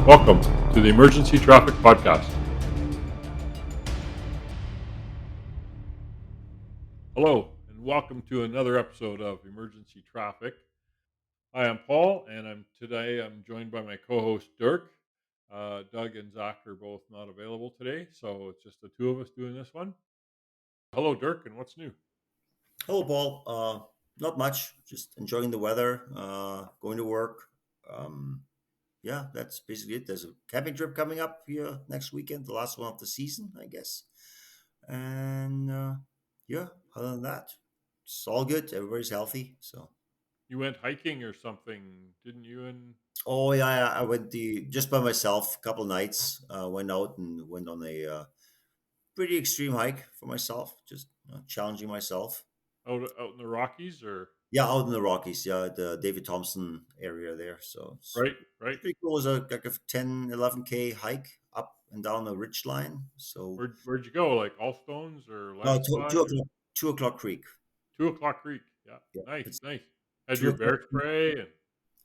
Welcome to the Emergency Traffic Podcast. Hello, and welcome to another episode of Emergency Traffic. Hi, I'm Paul, and I'm joined by my co-host Dirk. Doug and Zach are both not available today, so it's just the two of us doing this one. Hello, Dirk, and what's new? Hello, Paul. Not much. Just enjoying the weather. Going to work. Yeah, that's basically it. There's a camping trip coming up here next weekend, the last one of the season, I guess. And yeah, other than that, it's all good. Everybody's healthy. So. You went hiking or something, didn't you? And Oh yeah, I went just by myself. A couple nights. Went out and went on a pretty extreme hike for myself. Just challenging myself. out in the Rockies, or Yeah, out in the Rockies, yeah, the David Thompson area there. So right, right. it's pretty cool. It was like a 10, 11K hike up and down a ridge line. So Where'd you go? Like Allstones or no, Landslide? 2 o'clock creek. 2 o'clock Creek. Yeah, Yeah, nice, it's nice. Had two your o'clock bear creek. spray and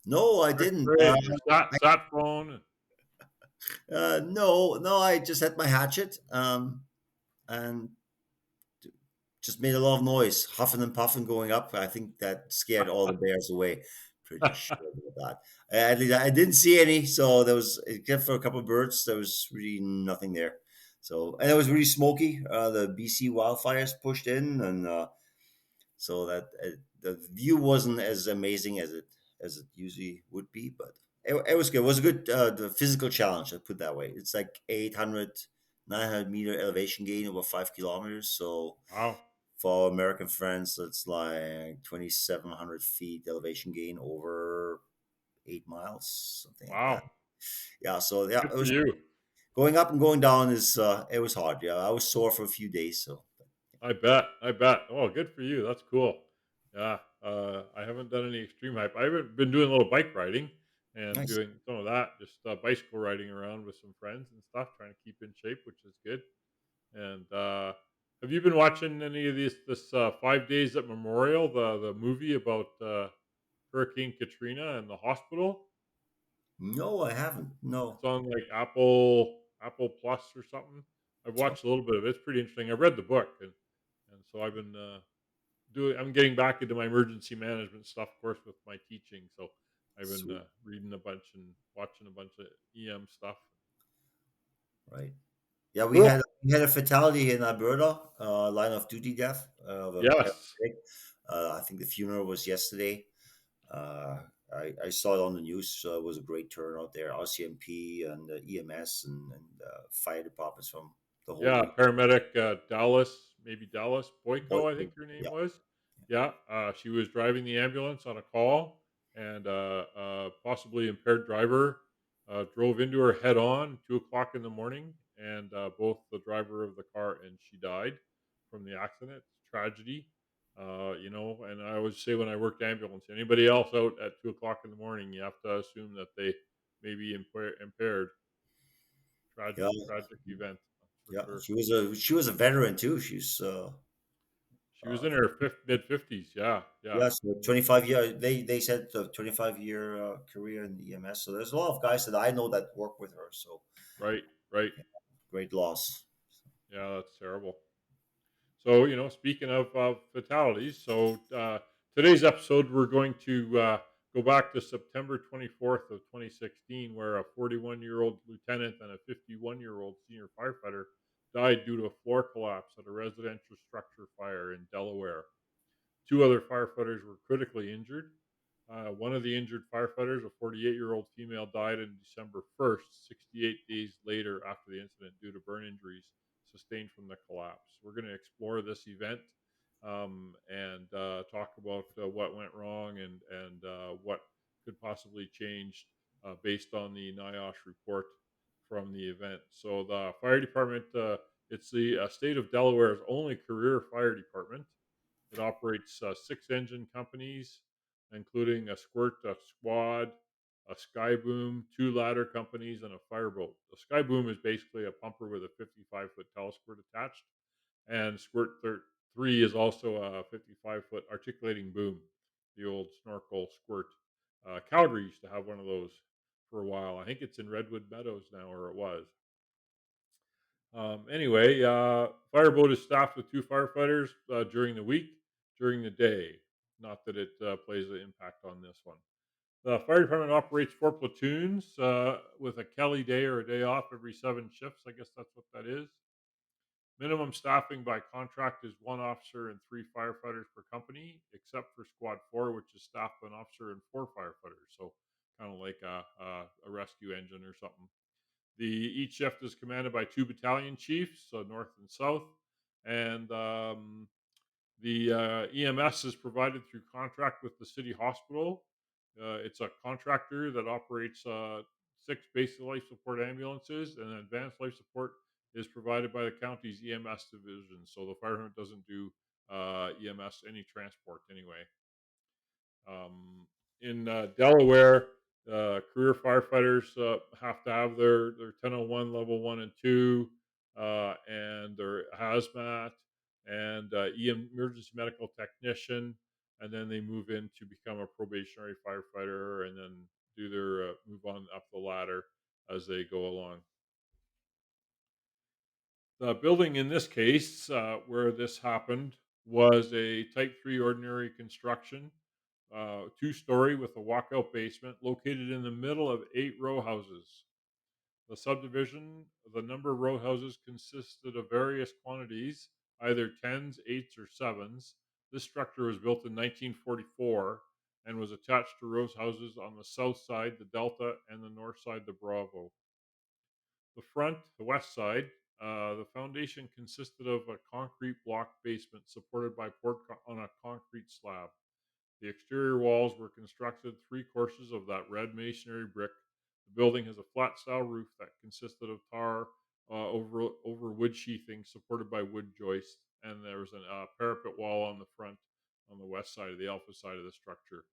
No, I bear didn't. spray and your sat phone. And, No, I just had my hatchet and just made a lot of noise, huffing and puffing going up. I think that scared all the bears away. Pretty sure about that. At least I didn't see any, so there was, except for a couple of birds, there was really nothing there. So, and it was really smoky. The BC wildfires pushed in, and so that the view wasn't as amazing as it usually would be, but it was good. It was a good the physical challenge. I put it that way. It's like 800, 900 meter elevation gain over 5 kilometers. So wow, for our American friends, it's like 2,700 feet elevation gain over 8 miles, something like that. wow. Yeah, so yeah, Good it for was you. going up and going down is it was hard. Yeah, I was sore for a few days. So I bet. I bet. Oh, good for you. That's cool. Yeah. I haven't done any extreme hype. I haven't been doing a little bike riding and nice. doing some of that, just bicycle riding around with some friends and stuff, trying to keep in shape, which is good. And have you been watching any of this 5 days at Memorial, the movie about Hurricane Katrina and the hospital? No, I haven't. It's No. on like Apple Plus or something. I've watched a little bit of it. It's pretty interesting. I've read the book, and so I've been I'm getting back into my emergency management stuff, of course, with my teaching. So I've been Sweet. reading a bunch and watching a bunch of EM stuff. Right. Yeah, Cool. we had a fatality in Alberta, line of duty death of a Yes. paramedic. I think the funeral was yesterday. Uh, I saw it on the news. So it was a great turnout there. RCMP and EMS and fire departments from the whole Yeah, region. paramedic Dallas, maybe Dallas Oh, Boyko, I think her name yeah, was. Yeah, she was driving the ambulance on a call, and possibly impaired driver drove into her head on 2 o'clock in the morning, and both the driver of the car and she died from the accident. Tragedy, And I always say when I worked ambulance, anybody else out at 2 o'clock in the morning, you have to assume that they may be impaired. yeah, Tragic event, for yeah. sure. She was a veteran too. She's She was uh, in her mid 50s. Yeah, yeah. yeah, so 25 year. They said 25-year career in the EMS. So there's a lot of guys that I know that work with her. So Right, right. great loss. Yeah, that's terrible. So, speaking of fatalities, today's episode, we're going to go back to September 24th of 2016, where a 41-year-old lieutenant and a 51-year-old senior firefighter died due to a floor collapse at a residential structure fire in Delaware. Two other firefighters were critically injured. One of the injured firefighters, a 48-year-old female, died on December 1st, 68 days later after the incident due to burn injuries sustained from the collapse. We're going to explore this event and talk about what went wrong and what could possibly change based on the NIOSH report from the event. So the fire department, it's the state of Delaware's only career fire department. It operates six engine companies, including a squirt, a squad, a skyboom, two ladder companies, and a fireboat. The skyboom is basically a pumper with a 55-foot telesquirt attached, and Squirt 3 is also a 55-foot articulating boom, the old snorkel squirt. Calgary used to have one of those for a while. I think it's in Redwood Meadows now, or it was. Anyway, fireboat is staffed with 2 firefighters during the week, during the day. Not that it plays an impact on this one. The fire department operates 4 platoons with a Kelly day or a day off every 7 shifts. I guess that's what that is. Minimum staffing by contract is 1 officer and 3 firefighters per company, except for Squad 4, which is staffed by an officer and 4 firefighters. So kind of like a rescue engine or something. Each shift is commanded by 2 battalion chiefs, so north and south, and the EMS is provided through contract with the city hospital. It's a contractor that operates 6 basic life support ambulances, and advanced life support is provided by the county's EMS division. So the fire department doesn't do EMS any transport anyway. In Delaware, career firefighters have to have their 1001 level 1 and 2, and their hazmat and emergency medical technician, and then they move in to become a probationary firefighter, and then do their move on up the ladder as they go along. The building in this case, where this happened, was a Type 3 ordinary construction, 2-story with a walkout basement located in the middle of 8 row houses. The subdivision, the number of row houses consisted of various quantities, either tens, eights, or sevens. This structure was built in 1944 and was attached to row houses on the south side, the Delta, and the north side, the Bravo. The front, the west side, the foundation consisted of a concrete block basement supported by on a concrete slab. The exterior walls were constructed 3 courses of that red masonry brick. The building has a flat style roof that consisted of tar over wood sheathing supported by wood joists, and there was a parapet wall on the front on the west side of the alpha side of the structure.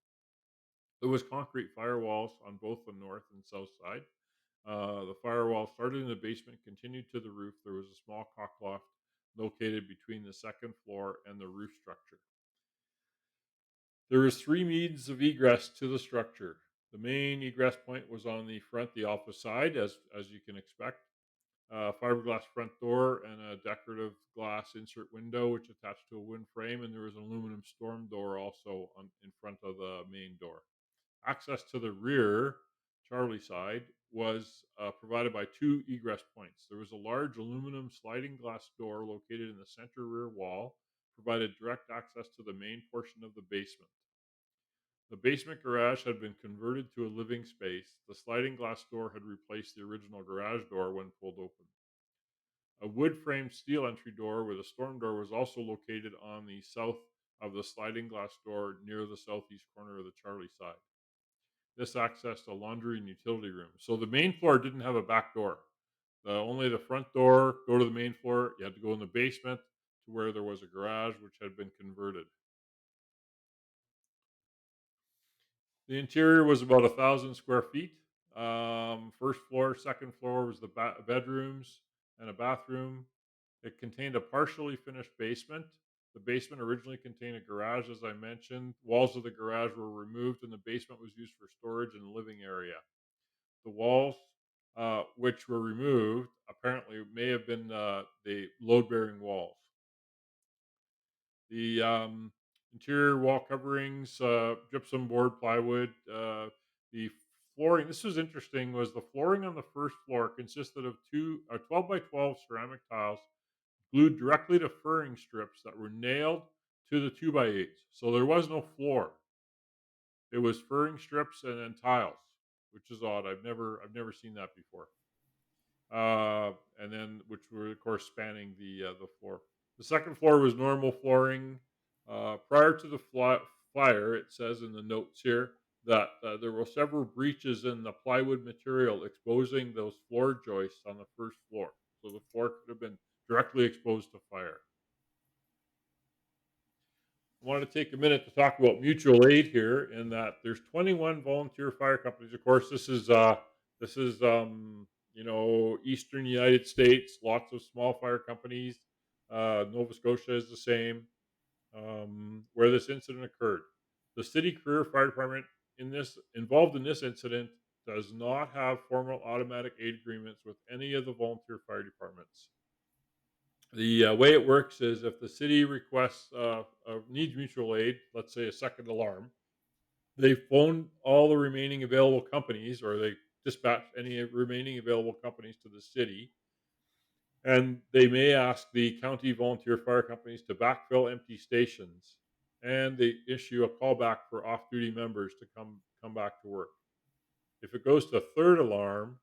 There was concrete firewalls on both the north and south side. The firewall started in the basement, continued to the roof. There was a small cockloft located between the second floor and the roof structure. There was 3 means of egress to the structure. The main egress point was on the front, the alpha side, as you can expect. Fiberglass front door and a decorative glass insert window, which attached to a wood frame, and there was an aluminum storm door also in front of the main door. Access to the rear, Charlie side, was provided by 2 egress points. There was a large aluminum sliding glass door located in the center rear wall, provided direct access to the main portion of the basement. The basement garage had been converted to a living space. The sliding glass door had replaced the original garage door when pulled open. A wood framed steel entry door with a storm door was also located on the south of the sliding glass door near the southeast corner of the Charlie side. This accessed a laundry and utility room. So the main floor didn't have a back door. Only the front door, go to the main floor. You had to go in the basement to where there was a garage which had been converted. The interior was about 1,000 square feet. First floor, second floor was the bedrooms and a bathroom. It contained a partially finished basement. The basement originally contained a garage, as I mentioned. Walls of the garage were removed, and the basement was used for storage and living area. The walls, which were removed, apparently may have been the load-bearing walls. The interior wall coverings, gypsum board, plywood. The flooring. This was interesting. Was the flooring on the first floor consisted of 12 by 12 ceramic tiles glued directly to furring strips that were nailed to the 2 by 8s. So there was no floor. It was furring strips and then tiles, which is odd. I've never seen that before. And then which were of course spanning the floor. The second floor was normal flooring. Prior to the fire, it says in the notes here that there were several breaches in the plywood material, exposing those floor joists on the first floor. So the floor could have been directly exposed to fire. I wanted to take a minute to talk about mutual aid here, in that there's 21 volunteer fire companies. Of course, this is Eastern United States. Lots of small fire companies. Nova Scotia is the same. Where this incident occurred, the city career fire department involved in this incident does not have formal automatic aid agreements with any of the volunteer fire departments. The way it works is if the city requests needs mutual aid, let's say a second alarm, they phone all the remaining available companies, or they dispatch any remaining available companies to the city, and they may ask the county volunteer fire companies to backfill empty stations, and they issue a callback for off-duty members to come back to work. If it goes to third alarm,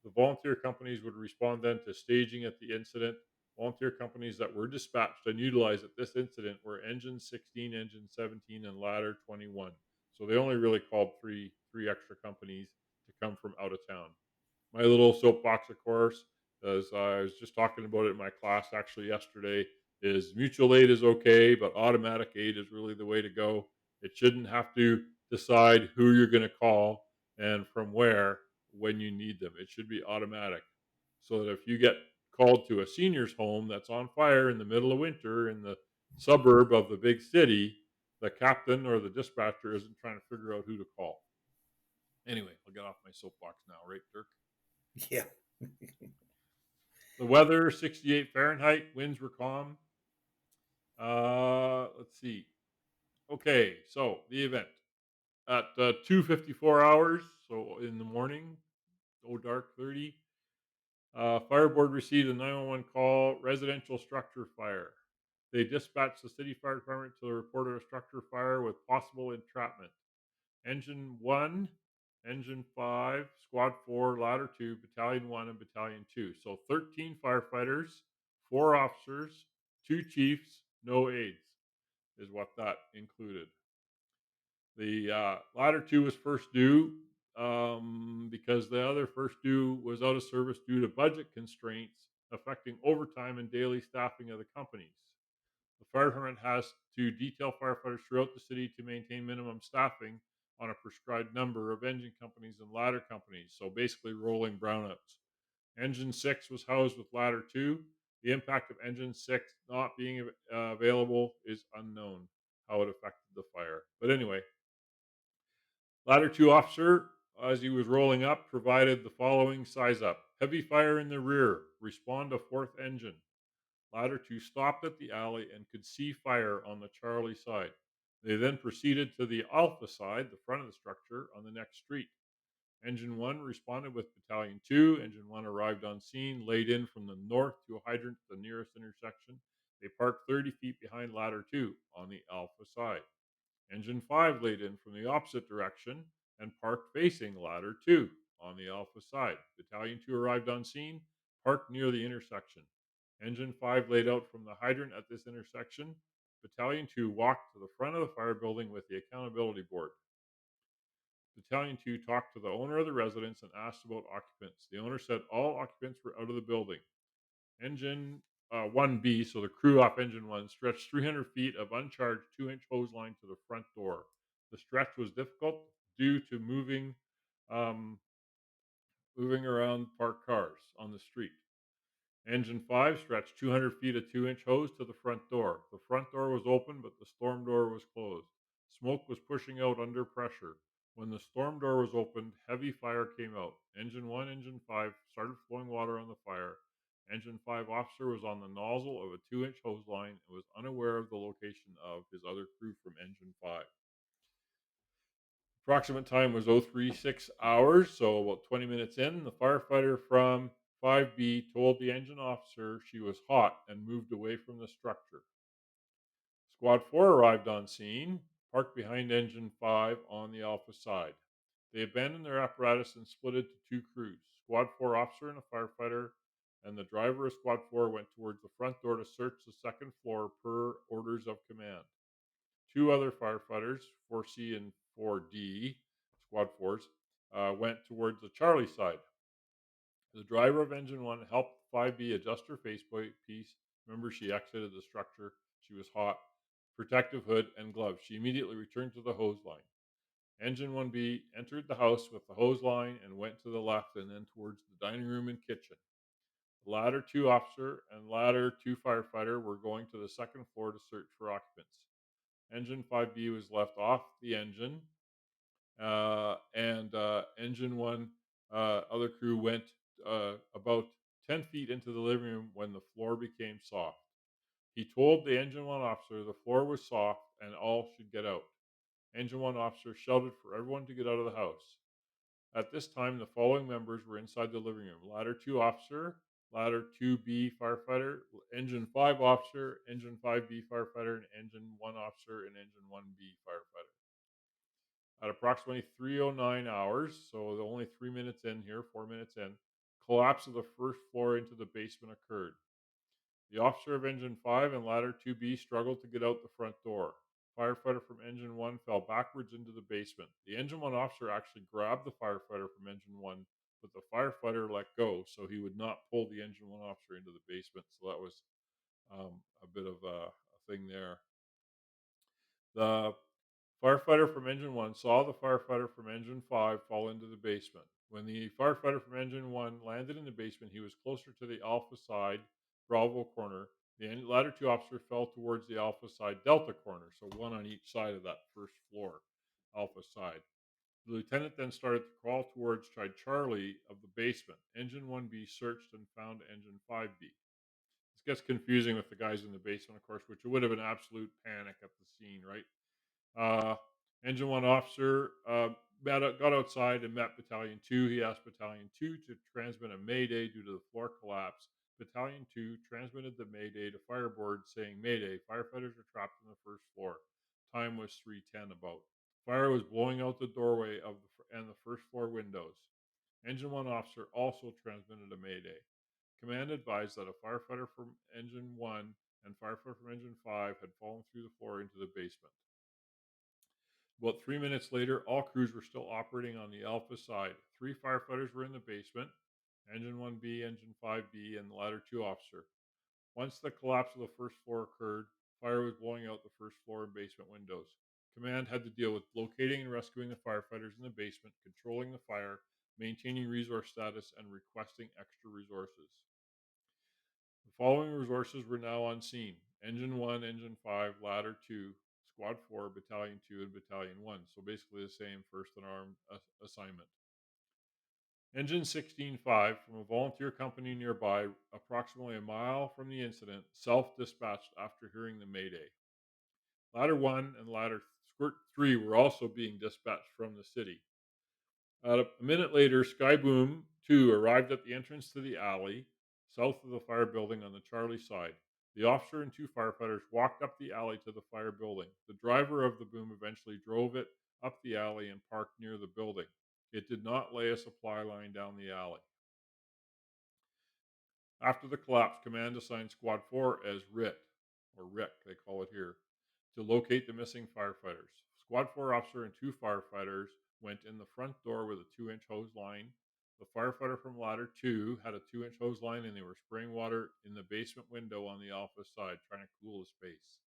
the volunteer companies would respond then to staging at the incident. Volunteer companies that were dispatched and utilized at this incident were Engine 16, Engine 17, and Ladder 21. So they only really called three extra companies to come from out of town. My little soapbox, of course, as I was just talking about it in my class actually yesterday, is mutual aid is okay, but automatic aid is really the way to go. It shouldn't have to decide who you're going to call and from where when you need them. It should be automatic. So that if you get called to a senior's home that's on fire in the middle of winter in the suburb of the big city, the captain or the dispatcher isn't trying to figure out who to call. Anyway, I'll get off my soapbox now, right, Dirk? Yeah. The weather, 68 Fahrenheit, winds were calm. Let's see. Okay, so the event at 2:54 hours, so in the morning, oh dark 30. Fire board received a 911 call, residential structure fire. They dispatched the city fire department to report a structure fire with possible entrapment. Engine 1, Engine 5, Squad 4, Ladder 2, Battalion 1, and Battalion 2. So 13 firefighters, 4 officers, 2 chiefs, no aides is what that included. The Ladder 2 was first due because the other first due was out of service due to budget constraints affecting overtime and daily staffing of the companies. The fire department has to detail firefighters throughout the city to maintain minimum staffing on a prescribed number of engine companies and ladder companies. So basically, rolling brownouts. Engine 6 was housed with ladder 2. The impact of engine 6 not being available is unknown, how it affected the fire. But anyway, ladder 2 officer, as he was rolling up, provided the following size up: heavy fire in the rear, respond to fourth engine. Ladder 2 stopped at the alley and could see fire on the Charlie side. They then proceeded to the Alpha side, the front of the structure, on the next street. Engine 1 responded with Battalion 2. Engine 1 arrived on scene, laid in from the north to a hydrant at the nearest intersection. They parked 30 feet behind Ladder 2 on the Alpha side. Engine 5 laid in from the opposite direction and parked facing Ladder 2 on the Alpha side. Battalion 2 arrived on scene, parked near the intersection. Engine 5 laid out from the hydrant at this intersection. Battalion 2 walked to the front of the fire building with the accountability board. Battalion 2 talked to the owner of the residence and asked about occupants. The owner said all occupants were out of the building. Engine 1B, so the crew off Engine 1, stretched 300 feet of uncharged 2-inch hose line to the front door. The stretch was difficult due to um, moving around parked cars on the street. Engine 5 stretched 200 feet of 2-inch hose to the front door. The front door was open, but the storm door was closed. Smoke was pushing out under pressure. When the storm door was opened, heavy fire came out. Engine 1, Engine 5 started flowing water on the fire. Engine 5 officer was on the nozzle of a 2-inch hose line and was unaware of the location of his other crew from Engine 5. Approximate time was 036 hours, so about 20 minutes in. The firefighter from 5B told the engine officer she was hot and moved away from the structure. Squad 4 arrived on scene, parked behind Engine 5 on the Alpha side. They abandoned their apparatus and split into 2 crews. Squad 4 officer and a firefighter and the driver of Squad 4 went towards the front door to search the second floor per orders of command. 2 other firefighters, 4C and 4D, Squad 4s, went towards the Charlie side. The driver of Engine 1 helped 5B adjust her facepiece. Remember, she exited the structure. She was hot. Protective hood and gloves. She immediately returned to the hose line. Engine 1B entered the house with the hose line and went to the left and then towards the dining room and kitchen. The Ladder 2 officer and Ladder 2 firefighter were going to the second floor to search for occupants. Engine 5B was left off the engine and engine one other crew went about 10 feet into the living room when the floor became soft. He told the engine one officer the floor was soft and all should get out. Engine one officer shouted for everyone to get out of the house. At this time, the following members were inside the living room: Ladder 2 officer, Ladder 2B firefighter, Engine 5 officer, Engine 5B firefighter, and Engine 1 officer and Engine 1B firefighter. At approximately 3:09 hours, so only 3 minutes in here, 4 minutes in, collapse of the first floor into the basement occurred. The officer of Engine 5 and Ladder 2B struggled to get out the front door. Firefighter from Engine 1 fell backwards into the basement. The Engine 1 officer actually grabbed the firefighter from Engine 1, but the firefighter let go, so he would not pull the Engine 1 officer into the basement. So that was a bit of a thing there. The firefighter from Engine 1 saw the firefighter from Engine 5 fall into the basement. When the firefighter from Engine 1 landed in the basement, he was closer to the Alpha side, Bravo corner. The Ladder 2 officer fell towards the Alpha side, Delta corner, so one on each side of that first floor, Alpha side. The lieutenant then started to crawl towards side Charlie of the basement. Engine 1B searched and found Engine 5B. This gets confusing with the guys in the basement, of course, which would have been absolute panic at the scene, right? Uh, Engine 1 officer got outside and met Battalion 2. He asked Battalion 2 to transmit a mayday due to the floor collapse. Battalion 2 transmitted the mayday to Fireboard saying, "Mayday, firefighters are trapped on the first floor." Time was 3:10 about. Fire was blowing out the doorway and the first floor windows. Engine 1 officer also transmitted a mayday. Command advised that a firefighter from Engine 1 and firefighter from Engine 5 had fallen through the floor into the basement. About 3 minutes later, all crews were still operating on the Alpha side. Three firefighters were in the basement: Engine 1B, Engine 5B, and the Ladder 2 officer. Once the collapse of the first floor occurred, fire was blowing out the first floor and basement windows. Command had to deal with locating and rescuing the firefighters in the basement, controlling the fire, maintaining resource status, and requesting extra resources. The following resources were now on scene: Engine 1, Engine 5, Ladder 2, Squad 4, Battalion 2, and Battalion 1. So basically the same first and armed assignment. Engine 16-5 from a volunteer company nearby, approximately a mile from the incident, self dispatched after hearing the mayday. Ladder 1 and Ladder 3 were also being dispatched from the city. A minute later, Skyboom 2 arrived at the entrance to the alley south of the fire building on the Charlie side. The officer and two firefighters walked up the alley to the fire building. The driver of the boom eventually drove it up the alley and parked near the building. It did not lay a supply line down the alley. After the collapse, command assigned Squad 4 as RIT, or RIC, they call it here, to locate the missing firefighters. Squad 4 officer and two firefighters went in the front door with a 2-inch hose line. The firefighter from Ladder 2 had a 2-inch hose line and they were spraying water in the basement window on the Alpha side, trying to cool the space.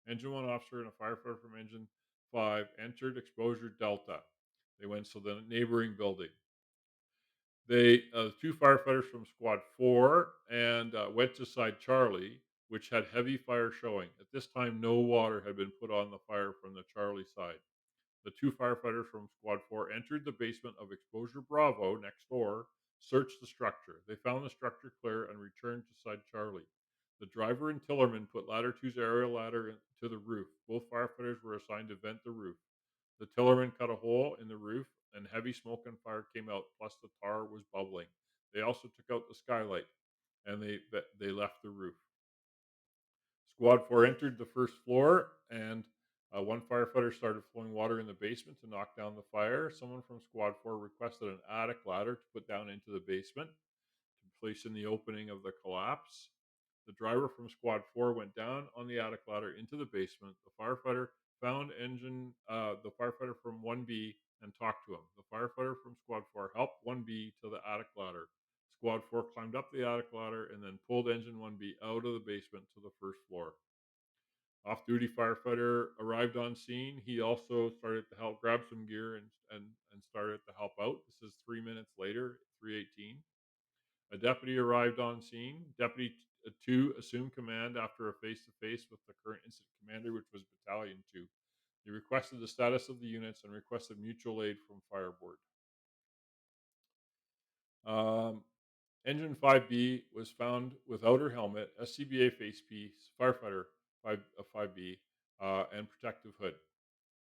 Engine 1 officer and a firefighter from Engine 5 entered exposure Delta. They went to the neighboring building. Two firefighters from Squad 4 and went to Side Charlie, which had heavy fire showing. At this time, no water had been put on the fire from the Charlie side. The two firefighters from Squad 4 entered the basement of Exposure Bravo next door, searched the structure. They found the structure clear and returned to Side Charlie. The driver and tillerman put Ladder 2's aerial ladder to the roof. Both firefighters were assigned to vent the roof. The tillerman cut a hole in the roof, and heavy smoke and fire came out, plus the tar was bubbling. They also took out the skylight, and they left the roof. Squad 4 entered the first floor, and one firefighter started flowing water in the basement to knock down the fire. Someone from Squad 4 requested an attic ladder to put down into the basement to place in the opening of the collapse. The driver from Squad 4 went down on the attic ladder into the basement. The firefighter found the firefighter from 1B and talked to him. The firefighter from Squad 4 helped 1B to the attic ladder. Squad 4 climbed up the attic ladder and then pulled Engine 1B out of the basement to the first floor. Off-duty firefighter arrived on scene. He also started to help grab some gear and started to help out. This is 3 minutes later, 3:18. A deputy arrived on scene. Deputy 2 assumed command after a face-to-face with the current incident commander, which was Battalion 2. He requested the status of the units and requested mutual aid from Fire Board. Um, Engine 5B was found without her helmet, SCBA facepiece, firefighter 5B, and protective hood.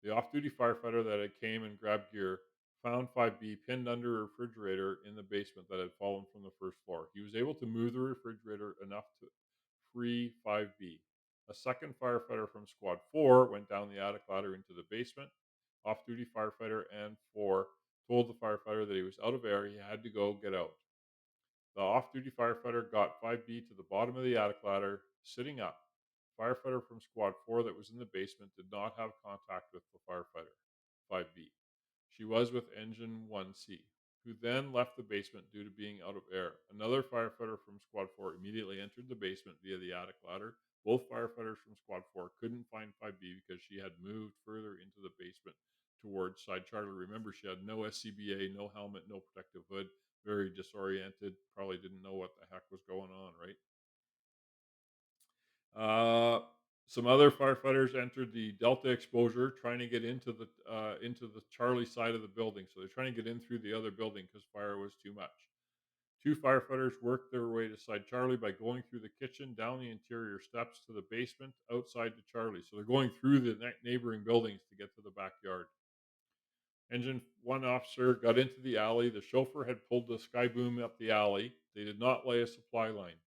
The off-duty firefighter that had came and grabbed gear found 5B pinned under a refrigerator in the basement that had fallen from the first floor. He was able to move the refrigerator enough to free 5B. A second firefighter from Squad 4 went down the attic ladder into the basement. Off-duty firefighter and 4 told the firefighter that he was out of air. He had to go get out. The off-duty firefighter got 5B to the bottom of the attic ladder, sitting up. Firefighter from Squad 4 that was in the basement did not have contact with the firefighter, 5B. She was with Engine 1C, who then left the basement due to being out of air. Another firefighter from Squad 4 immediately entered the basement via the attic ladder. Both firefighters from Squad 4 couldn't find 5B because she had moved further into the basement towards side Charlie. Remember, she had no SCBA, no helmet, no protective hood, very disoriented, probably didn't know what the heck was going on, right? Uh, some other firefighters entered the Delta exposure, trying to get into the Charlie side of the building. So they're trying to get in through the other building because fire was too much. Two firefighters worked their way to side Charlie by going through the kitchen, down the interior steps to the basement, outside to Charlie. So they're going through the neighboring buildings to get to the backyard. Engine 1 officer got into the alley. The chauffeur had pulled the sky boom up the alley. They did not lay a supply line.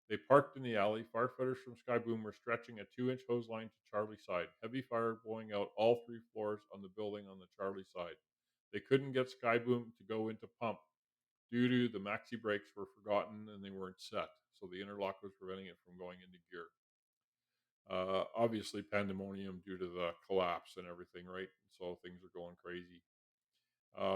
They parked in the alley. Firefighters from Skyboom were stretching a 2-inch hose line to Charlie side. Heavy fire blowing out all 3 floors on the building on the Charlie side. They couldn't get Skyboom to go into pump due to the maxi brakes were forgotten and they weren't set. So the interlock was preventing it from going into gear. Obviously, pandemonium due to the collapse and everything, right? So things are going crazy.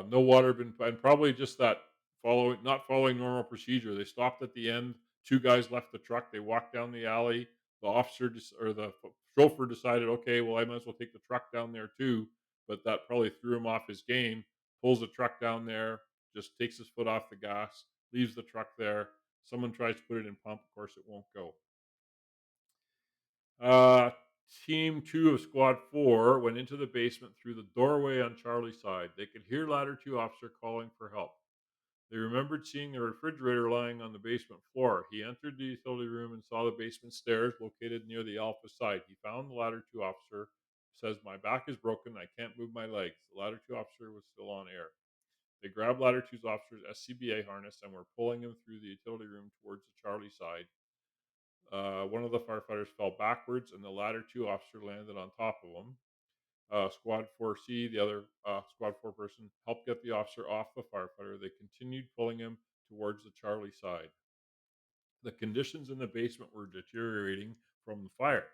No water been, and probably just that not following normal procedure. They stopped at the end. Two guys left the truck. They walked down the alley. The officer or the chauffeur decided, okay, well, I might as well take the truck down there too. But that probably threw him off his game. Pulls the truck down there, just takes his foot off the gas, leaves the truck there. Someone tries to put it in pump. Of course, it won't go. Uh, Team 2 of Squad 4 went into the basement through the doorway on Charlie's side. They could hear Ladder 2 officer calling for help. They remembered seeing the refrigerator lying on the basement floor. He entered the utility room and saw the basement stairs located near the Alpha side. He found the Ladder 2 officer, says, "My back is broken. I can't move my legs." The Ladder 2 officer was still on air. They grabbed Ladder 2's officer's SCBA harness and were pulling him through the utility room towards the Charlie side. One of the firefighters fell backwards, and the Ladder 2 officer landed on top of him. Squad 4C, the other Squad 4 person, helped get the officer off the firefighter. They continued pulling him towards the Charlie side. The conditions in the basement were deteriorating from the fire.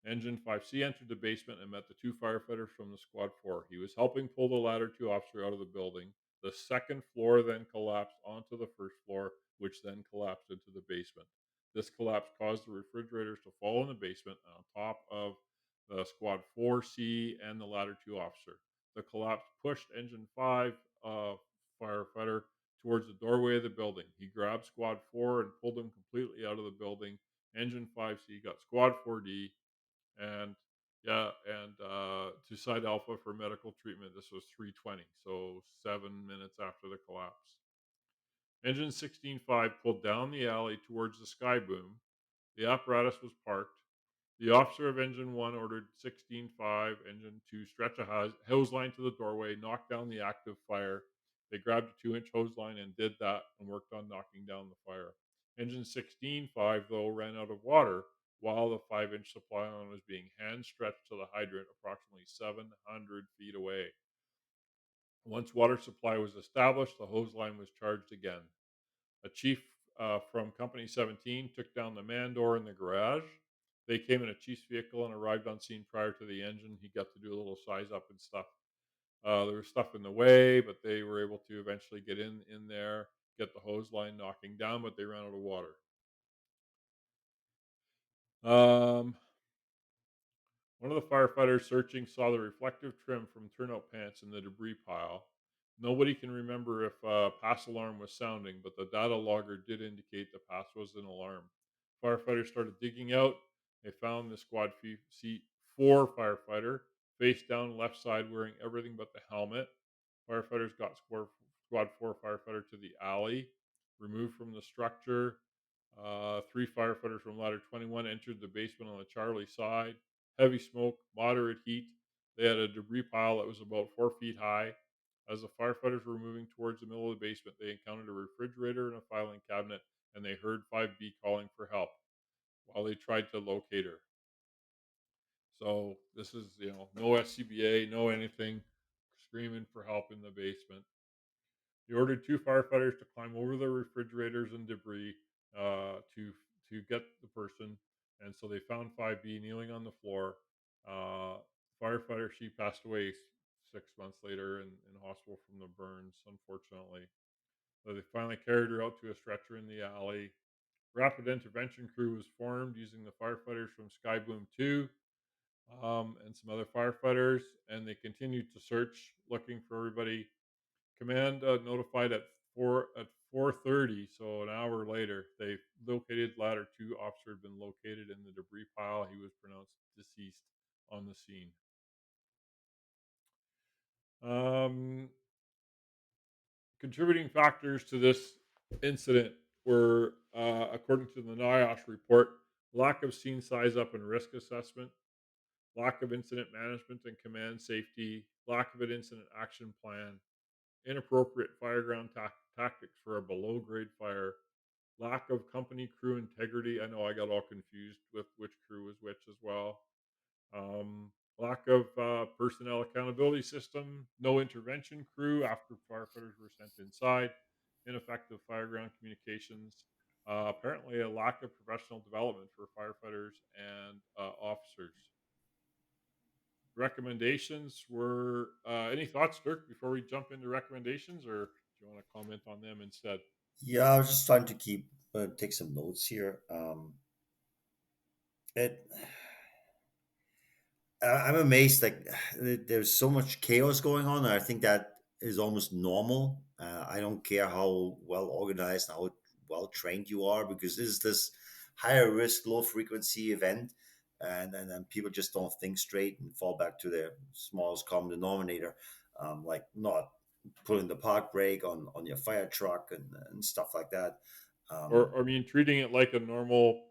Engine 5C entered the basement and met the two firefighters from the Squad 4. He was helping pull the Ladder 2 officer out of the building. The second floor then collapsed onto the first floor, which then collapsed into the basement. This collapse caused the refrigerators to fall in the basement on top of the Squad 4C and the Ladder 2 officer. The collapse pushed Engine 5 firefighter towards the doorway of the building. He grabbed Squad 4 and pulled him completely out of the building. Engine 5C got Squad 4D and to Side Alpha for medical treatment. This was 3:20, so 7 minutes after the collapse. Engine 16-5 pulled down the alley towards the sky boom. The apparatus was parked. The officer of Engine 1 ordered 16-5 Engine 2 stretch a hose line to the doorway, knock down the active fire. They grabbed a 2-inch hose line and did that and worked on knocking down the fire. Engine 16-5, though, ran out of water while the 5-inch supply line was being hand stretched to the hydrant approximately 700 feet away. Once water supply was established, the hose line was charged again. A chief from Company 17 took down the man door in the garage. They came in a chief's vehicle and arrived on scene prior to the engine. He got to do a little size up and stuff. There was stuff in the way, but they were able to eventually get in there, get the hose line knocking down, but they ran out of water. Um, One of the firefighters searching saw the reflective trim from turnout pants in the debris pile. Nobody can remember if a pass alarm was sounding, but the data logger did indicate the pass was an alarm. Firefighters started digging out. They found the Squad C4 firefighter face down, left side, wearing everything but the helmet. Firefighters got squad 4 firefighter to the alley, removed from the structure. Three firefighters from ladder 21 entered the basement on the Charlie side. Heavy smoke, moderate heat. They had a debris pile that was about 4 feet high. As the firefighters were moving towards the middle of the basement, they encountered a refrigerator and a filing cabinet, and they heard 5B calling for help while they tried to locate her. So this is, no SCBA, no anything, screaming for help in the basement. He ordered two firefighters to climb over the refrigerators and debris to get the person, and so they found 5B kneeling on the floor. Uh, Firefighter, she passed away 6 months later in hospital from the burns, unfortunately. So they finally carried her out to a stretcher in the alley. Rapid intervention crew was formed using the firefighters from Sky Boom 2 and some other firefighters, and they continued to search, looking for everybody. Command notified at 4:30, so an hour later, they located ladder 2 officer had been located in the debris pile. He was pronounced deceased on the scene. Um, Contributing factors to this incident were, according to the NIOSH report, lack of scene size up and risk assessment, lack of incident management and command safety, lack of an incident action plan, inappropriate fireground tactics for a below grade fire, lack of company crew integrity. I know I got all confused with which crew was which as well. Lack of personnel accountability system, no intervention crew after firefighters were sent inside, ineffective fireground communications, apparently a lack of professional development for firefighters and officers. Recommendations were any thoughts, Dirk, before we jump into recommendations, or do you want to comment on them instead? Yeah, I was just trying to take some notes here. It I'm amazed. Like there's so much chaos going on. And I think that is almost normal. I don't care how well organized, how well trained you are, because this is this higher risk, low frequency event, and then people just don't think straight and fall back to their smallest common denominator, like not putting the park brake on your fire truck and stuff like that. Um, Or I mean, treating it like a normal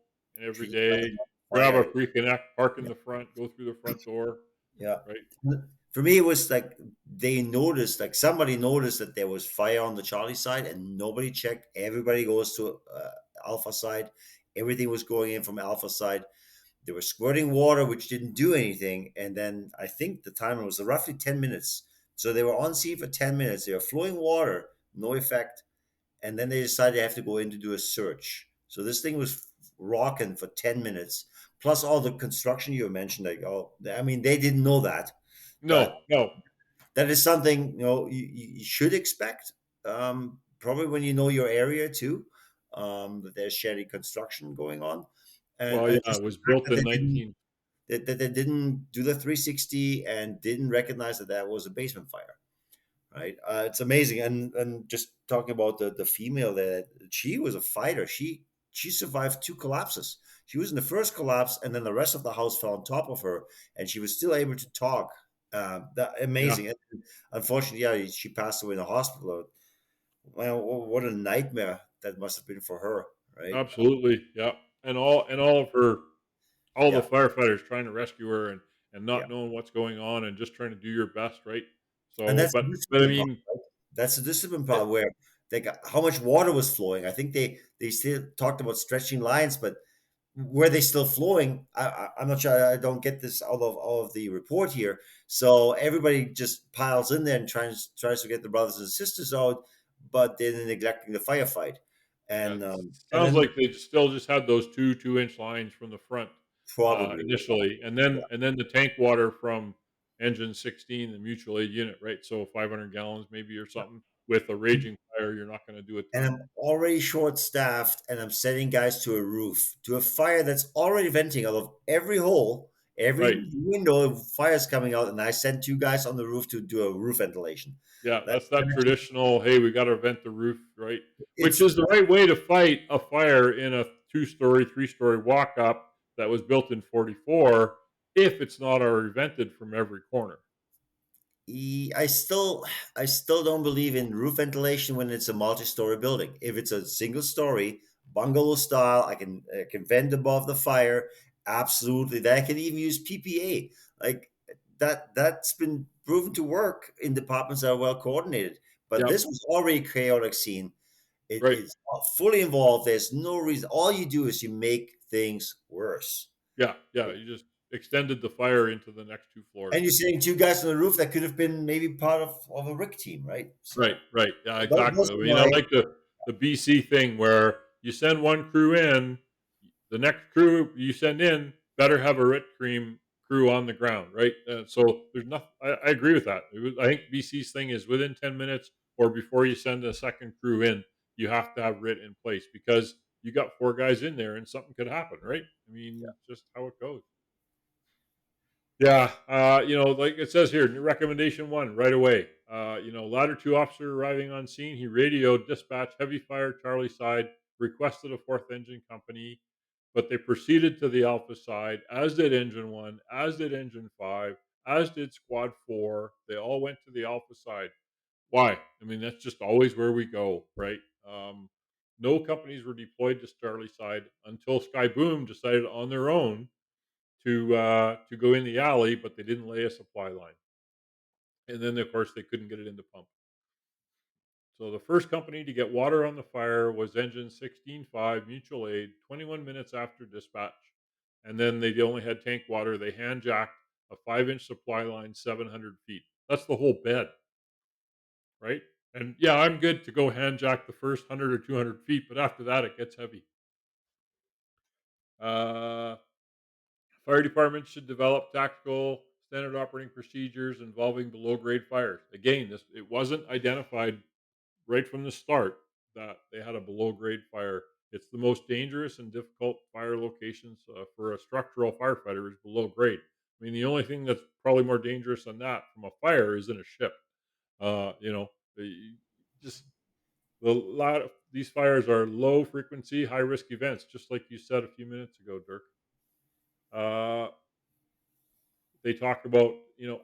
Treating it like everyday, a grab a fire. pre-connect, park in the front, go through the front door, Yeah. right? For me, it was like they noticed, like somebody noticed that there was fire on the Charlie side and nobody checked. Everybody goes to Alpha side. Everything was going in from Alpha side. They were squirting water, which didn't do anything. And then I think the timer was roughly 10 minutes. So they were on scene for 10 minutes. They were flowing water, no effect. And then they decided they have to go in to do a search. So this thing was rocking for 10 minutes, plus all the construction you mentioned. Like, oh, I mean, they didn't know that, but No, no. that is something you should expect. Probably when you know your area too, that there's shady construction going on, Well, yeah, and it just the was fact built that in 19. they didn't do the 360 and didn't recognize that that was a basement fire. Right, it's amazing, and just talking about the female, that she was a fighter. She survived two collapses. She was in the first collapse, and then the rest of the house fell on top of her, and she was still able to talk. That Yeah, amazing. And unfortunately, yeah, she passed away in the hospital. Well, what a nightmare that must have been for her, right? absolutely. Yeah, and all of her, all the Yeah, firefighters trying to rescue her and yeah. not knowing what's going on and just trying to do your best, right? And So, that's the but I discipline part, mean, right? That's the discipline it, part where they got how much water was flowing. I think they still talked about stretching lines, but were they still flowing? I'm not sure. I don't get this out of all of the report here. So everybody just piles in there and tries to get the brothers and sisters out, but they're neglecting the firefight. yeah, And it and sounds then like they still just had those 2 2-inch lines from the front probably initially, and then the tank water from engine 16, the mutual aid unit, right? So 500 gallons maybe or yeah. something. With a raging fire, you're not going to do a And ton, I'm already short staffed, and I'm sending guys to a roof, to a fire that's already venting out of every hole, right? every window, fire's coming out, and I sent two guys on the roof to do a roof ventilation. Yeah, That, that's that traditional. Hey, we got to vent the roof, right? Which it's is the right way to fight a fire in a 2-story, 3-story walk up that was built in '44. if it's not already vented from every corner. I still, I still don't believe in roof ventilation when it's a multi-story building. If it's a single story bungalow style, I can vent above the fire. Absolutely, that I can even use PPA. Like that, that's been proven to work in departments that are well coordinated. But Yep. this was already a chaotic scene. Right. It's fully involved. There's no reason. All you do is you make things worse. Yeah. Yeah. You just extended the fire into the next two floors. And you're saying two guys on the roof that could have been maybe part of a RIC team, right? Right, So right. Yeah, those exactly. I are mean, I my like the BC thing where you send one crew in, the next crew you send in better have a RIT cream crew on the ground, right? So there's nothing. I agree with that. I think BC's thing is within 10 minutes or before you send a second crew in, you have to have RIT in place because you got four guys in there and something could happen, right? I mean, just how it goes. Yeah, like it says here, new recommendation one, right away. Ladder two officer arriving on scene, he radioed dispatch, heavy fire, Charlie side, requested a fourth engine company, but they proceeded to the Alpha side, as did engine one, as did engine five, as did squad four. They all went to the Alpha side. Why? I mean, that's just always where we go, right? No companies were deployed to Charlie side until Sky Boom decided on their own to go in the alley, but they didn't lay a supply line. And then, of course, they couldn't get it in the pump. So the first company to get water on the fire was engine 16.5 mutual aid 21 minutes after dispatch. And then they only had tank water. They hand jacked a 5-inch supply line 700 feet. That's the whole bed, right? And yeah, I'm good to go hand jack the first 100 or 200 feet, but after that, it gets heavy. Uh, Fire departments should develop tactical standard operating procedures involving below grade fires. Again, this it wasn't identified right from the start that they had a below grade fire. It's the most dangerous and difficult fire locations for a structural firefighter is below grade. I mean, the only thing that's probably more dangerous than that from a fire is in a ship. Just a lot of these fires are low frequency, high risk events, just like you said a few minutes ago, Dirk. Uh, They talk about,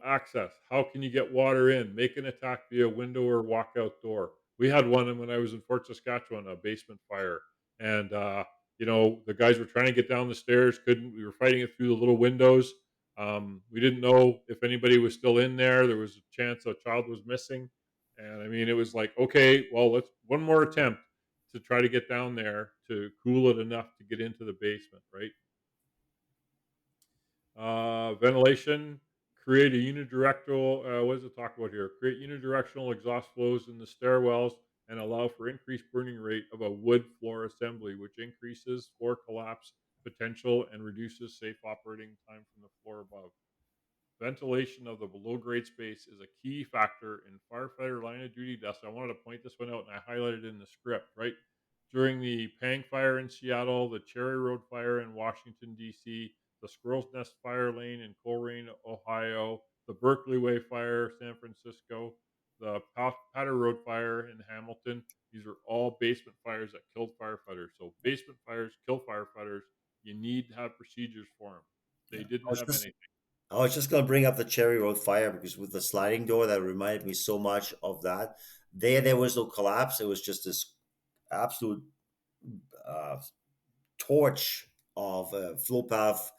access. How can you get water in? Make an attack via window or walkout door. We had one when I was in Fort Saskatchewan, a basement fire. And, the guys were trying to get down the stairs, couldn't. We were fighting it through the little windows. We didn't know if anybody was still in there. There was a chance a child was missing. And I mean, it was like, okay, well, let's one more attempt to try to get down there to cool it enough to get into the basement, right? Ventilation, create a unidirectional, what does it talk about here? Create unidirectional exhaust flows in the stairwells and allow for increased burning rate of a wood floor assembly, which increases floor collapse potential and reduces safe operating time from the floor above. Ventilation of the below grade space is a key factor in firefighter line of duty deaths. I wanted to point this one out and I highlighted it in the script, right? During the Pang fire in Seattle, the Cherry Road fire in Washington, D.C., the Squirrel's Nest fire lane in Coleraine, Ohio, the Berkeley Way fire, San Francisco, the Patter Road fire in Hamilton. These are all basement fires that killed firefighters. So, basement fires kill firefighters. You need to have procedures for them. They yeah. didn't have anything. I was just gonna bring up the Cherry Road fire because with the sliding door that reminded me so much of that. There was no collapse. It was just this absolute uh, torch of flow path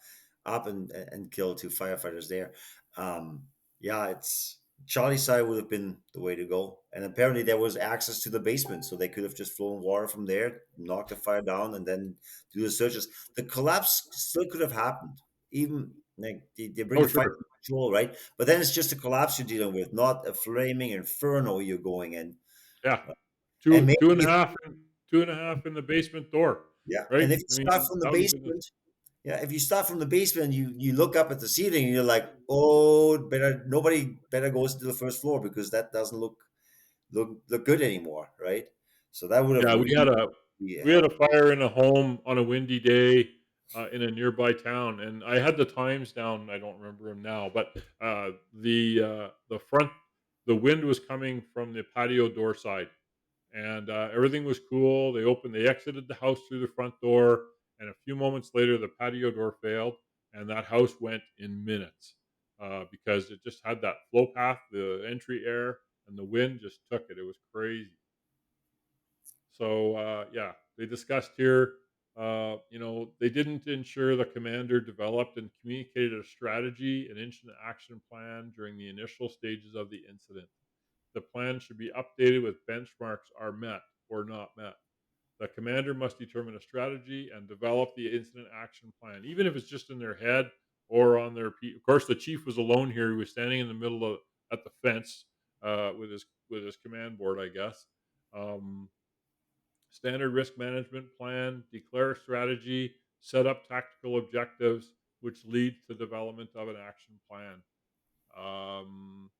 up and kill two firefighters there. Um, yeah, it's Charlie side would have been the way to go. And apparently there was access to the basement, so they could have just flown water from there, knock the fire down, and then do the searches. The collapse still could have happened. Even like they bring Oh, the fire sure. to control, right? But then it's just a collapse you're dealing with, not a flaming inferno you're going in. Yeah. And Two and a maybe half in 2.5 in the basement door, yeah, right? and if you I start mean, from the that would have been the basement, yeah, if you start from the basement, you look up at the ceiling and you're like, oh, better nobody better goes to the first floor because that doesn't look good anymore, right? So that would have yeah, really we had a helped. fire in a home on a windy day, in a nearby town, and I had the times down, I don't remember them now, but, the wind was coming from the patio door side. And everything was cool. They exited the house through the front door, and a few moments later, the patio door failed, and that house went in minutes because it just had that flow path, the entry air, and the wind just took it. It was crazy. So yeah, they discussed here. They didn't ensure the commander developed and communicated a strategy and incident action plan during the initial stages of the incident. The plan should be updated with benchmarks are met or not met. The commander must determine a strategy and develop the incident action plan, even if it's just in their head or on their. Of course, the chief was alone here. He was standing in the middle of at the fence with his command board, I guess. Um, Standard risk management plan, declare a strategy, set up tactical objectives, which lead to development of an action plan. Um,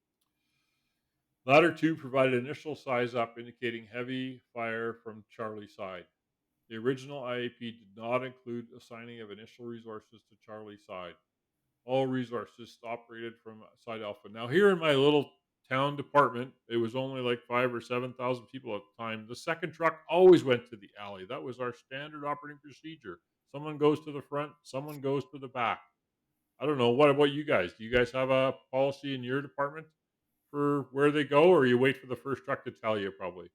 Ladder 2 provided initial size up indicating heavy fire from Charlie side. The original IAP did not include assigning of initial resources to Charlie side. All resources operated from side alpha. Now, here in my little town department, it was only like 5 or 7,000 people at the time. The second truck always went to the alley. That was our standard operating procedure. Someone goes to the front, someone goes to the back. I don't know. What about you guys? Do you guys have a policy in your department for where they go, or you wait for the first truck to tell you? Probably.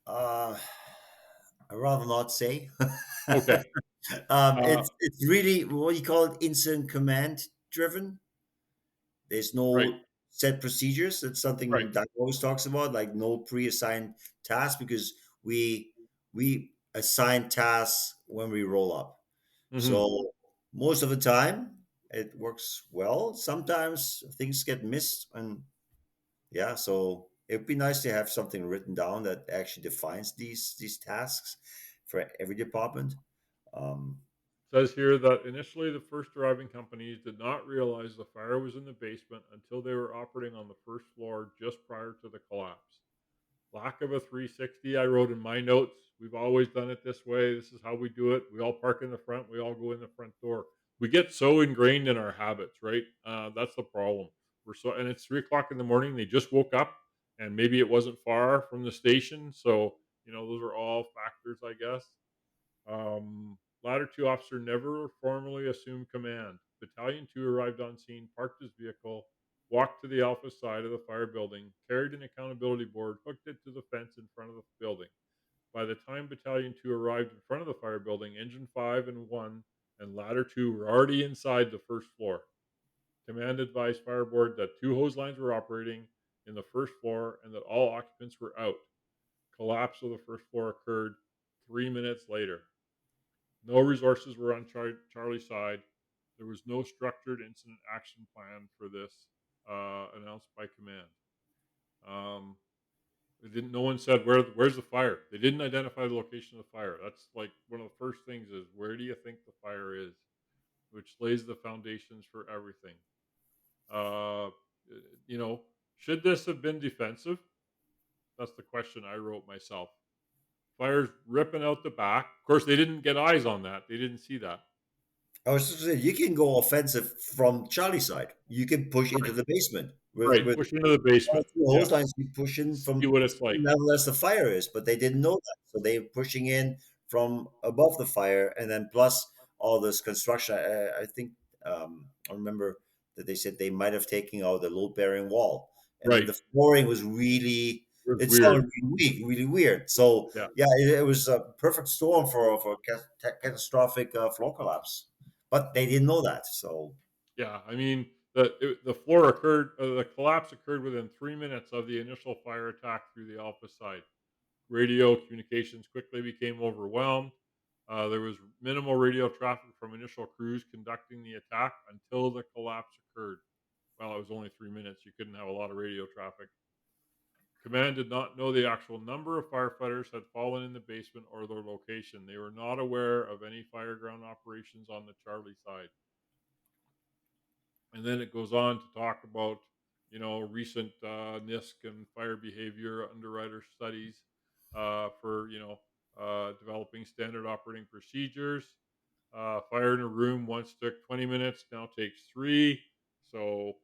Uh, I'd rather not say. Okay. Uh, It's really what you call it, incident command driven. There's right. no set procedures. It's Right. something that always talks about, like no pre-assigned tasks, because we assign tasks when we roll up. Hmm. So most of the time it works well. Sometimes things get missed, and yeah, so it'd be nice to have something written down that actually defines these tasks for every department. Um, Says here that initially the first arriving companies did not realize the fire was in the basement until they were operating on the first floor just prior to the collapse. Lack of a 360, I wrote in my notes. We've always done it this way. This is how we do it. We all park in the front. We all go in the front door. We get so ingrained in our habits, right? That's the problem. And it's 3 o'clock in the morning. They just woke up, and maybe it wasn't far from the station. So those are all factors, I guess. Ladder 2 officer never formally assumed command. Battalion 2 arrived on scene, parked his vehicle, walked to the Alpha side of the fire building, carried an accountability board, hooked it to the fence in front of the building. By the time Battalion 2 arrived in front of the fire building, Engine 5 and 1 and Ladder 2 were already inside the first floor. Command advised Fireboard that 2 hose lines were operating in the first floor and that all occupants were out. Collapse of the first floor occurred 3 minutes later. No resources were on Charlie's side. There was no structured incident action plan for this, announced by command. Um, they didn't. No one said where's the fire. They didn't identify the location of the fire. That's like one of the first things is where do you think the fire is, which lays the foundations for everything. Uh, you know, should this have been defensive? That's the question I wrote myself. Fire's ripping out the back. Of course, they didn't get eyes on that. They didn't see that. I was just saying, you can go offensive from Charlie side. You can push into Right. the basement with Right, push into the basement. two Yeah, hose lines. You push in see from what it's like. level as the fire is, but they didn't know that, so they're pushing in from above the fire, and then plus all this construction. I think I remember that they said they might have taken out the load bearing wall, and then Right, the flooring was really. it was It weird. sounded really weak, really weird. So Yeah, yeah, it was a perfect storm for catastrophic floor collapse. But they didn't know that. So yeah, I mean, the floor occurred the collapse occurred within 3 minutes of the initial fire attack through the Alpha side. Radio communications quickly became overwhelmed. There was minimal radio traffic from initial crews conducting the attack until the collapse occurred. Well, it was only 3 minutes. You couldn't have a lot of radio traffic. Command did not know the actual number of firefighters had fallen in the basement or their location. They were not aware of any fireground operations on the Charlie side. And then it goes on to talk about, recent NISC and fire behavior underwriter studies for, developing standard operating procedures. Fire in a room once took 20 minutes, now takes 3. So,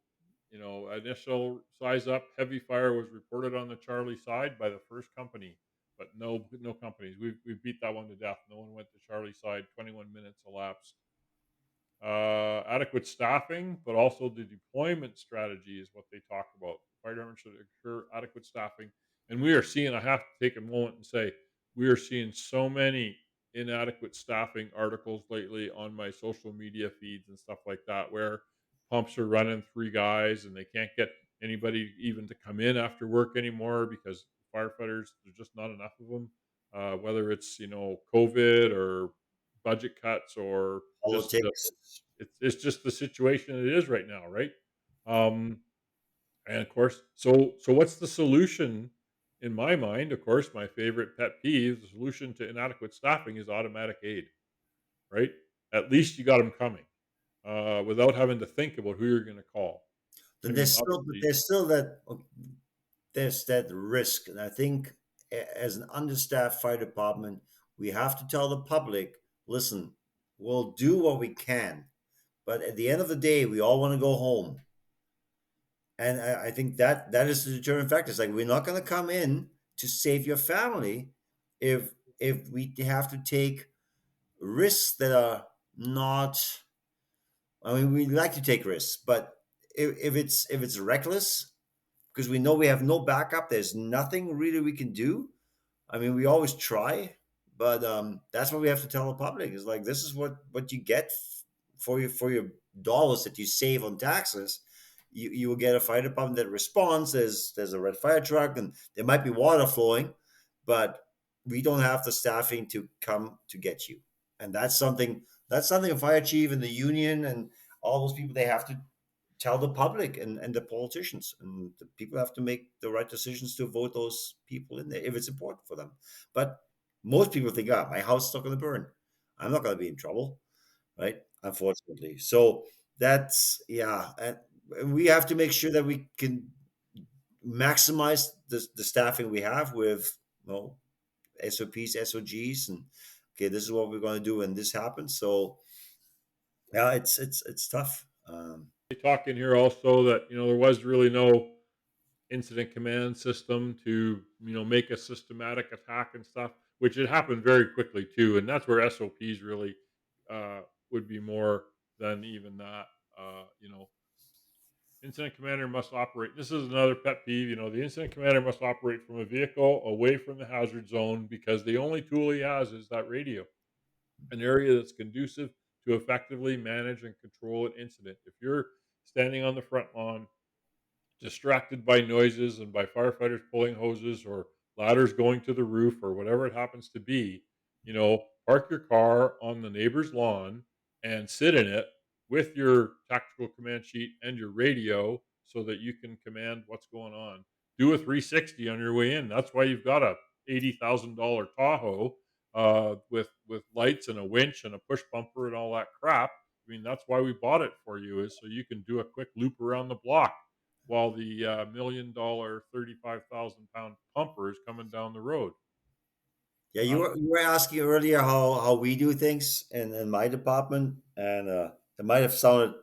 initial size up, heavy fire was reported on the Charlie side by the first company, but no companies. We beat that one to death. No one went to Charlie side. 21 minutes elapsed. adequate staffing, but also the deployment strategy is what they talk about. Fire department should ensure adequate staffing, and we are seeing. I have to take a moment and say we are seeing so many inadequate staffing articles lately on my social media feeds and stuff like that, where pumps are running three guys and they can't get anybody even to come in after work anymore because firefighters there's just not enough of them. Whether it's COVID or budget cuts or just Politics. it's just the situation it is right now, right? Um, and of course, so what's the solution? In my mind, of course, my favorite pet peeve, the solution to inadequate staffing is automatic aid, right? At least you got them coming without having to think about who you're going to call. I Then mean, obviously, there's still that there's that risk, and I think as an understaffed fire department, we have to tell the public, listen, we'll do what we can, but at the end of the day, we all want to go home. And I think that is the determining factor. It's like we're not going to come in to save your family if we have to take risks that are not. I mean, we like to take risks, but if it's reckless, because we know we have no backup, there's nothing really we can do. I mean, we always try, but that's what we have to tell the public is like this is what you get for your dollars that you save on taxes. You will get a fire department that responds. There's a red fire truck, and there might be water flowing, but we don't have the staffing to come to get you. And that's something a fire chief and the union and all those people they have to tell the public and the politicians, and the people have to make the right decisions to vote those people in there if it's important for them. But most people think, ah, my house is not going to burn. I'm not going to be in trouble, right? Unfortunately. So that's, yeah. And we have to make sure that we can maximize the staffing we have with, SOPs, SOGs, and okay, this is what we're going to do when this happens. So yeah, it's tough. they talk in here also that there was really no incident command system to make a systematic attack and stuff, which had happened very quickly too, and that's where SOPs really uh, would be more than even that. Incident commander must operate. This is another pet peeve. The incident commander must operate from a vehicle away from the hazard zone because the only tool he has is that radio. An area that's conducive to effectively manage and control an incident. If you're standing on the front lawn distracted by noises and by firefighters pulling hoses or ladders going to the roof or whatever it happens to be, park your car on the neighbor's lawn and sit in it with your tactical command sheet and your radio so that you can command what's going on. Do a 360 on your way in. That's why you've got a $80,000 Tahoe with lights and a winch and a push bumper and all that crap. I mean, that's why we bought it for you, is so you can do a quick loop around the block while the $1 million, 35,000 pound pumper is coming down the road. Yeah, Um, you were asking earlier how we do things in my department, and it might have sounded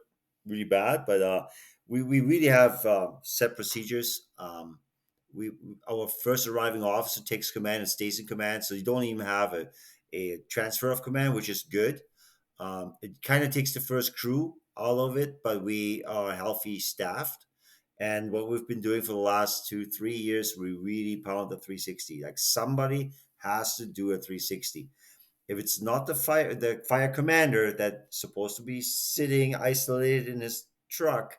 really bad, but we really have set procedures. Our first arriving officer takes command and stays in command, so you don't even have a transfer of command, which is good. It kind of takes the first crew out of it, but we are healthy staffed. And what we've been doing for the last 2, 3 years, we really pound the 360. Like somebody has to do a 360. If it's not the fire commander that's supposed to be sitting isolated in his truck,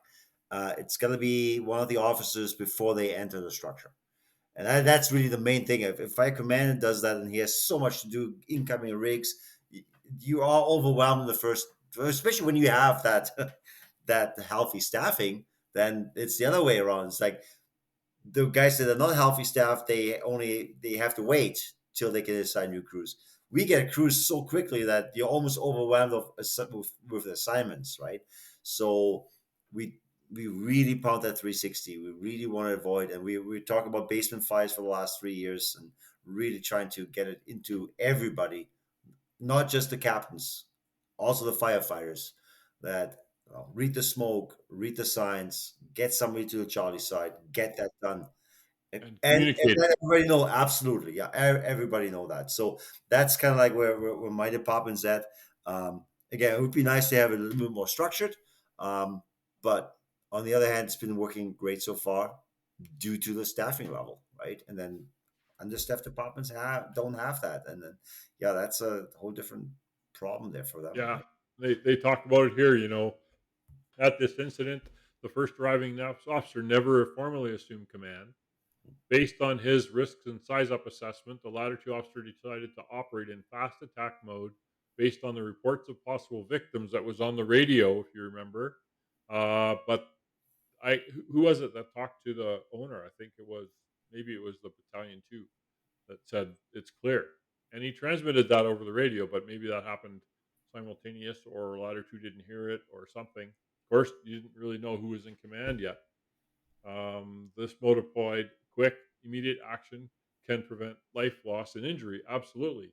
it's gonna be one of the officers before they enter the structure. And that's really the main thing. If fire commander does that, and he has so much to do, incoming rigs, you are overwhelmed in the first, especially when you have that that healthy staffing. Then it's the other way around. It's like the guys that are not healthy staff, they have to wait till they can assign new crews. We get crews so quickly that you're almost overwhelmed with assignments, right? So we we really pound that 360. We really want to avoid, and we talk about basement fires for the last 3 years, and really trying to get it into everybody, not just the captains, also the firefighters. That read the smoke, read the signs, get somebody to the Charlie side, get that done, and and communicating. let everybody know. Absolutely, yeah, everybody know that. So that's kind of like where my department's at. again, it would be nice to have it a little bit more structured. Um, but on the other hand, it's been working great so far due to the staffing level, right? And then understaffed departments don't have that, and then yeah, that's a whole different problem there for them, Yeah, right? they talked about it here. At this incident, the first arriving officer never formally assumed command. Based on his risks and size up assessment, the latter two officers decided to operate in fast attack mode based on the reports of possible victims that was on the radio, if you remember. But who was it that talked to the owner? I think maybe it was the battalion two that said it's clear, and he transmitted that over the radio. But maybe that happened simultaneous, or latter two didn't hear it, or something. Of course, you didn't really know who was in command yet. This deployed quick, immediate action can prevent life loss and injury. Absolutely.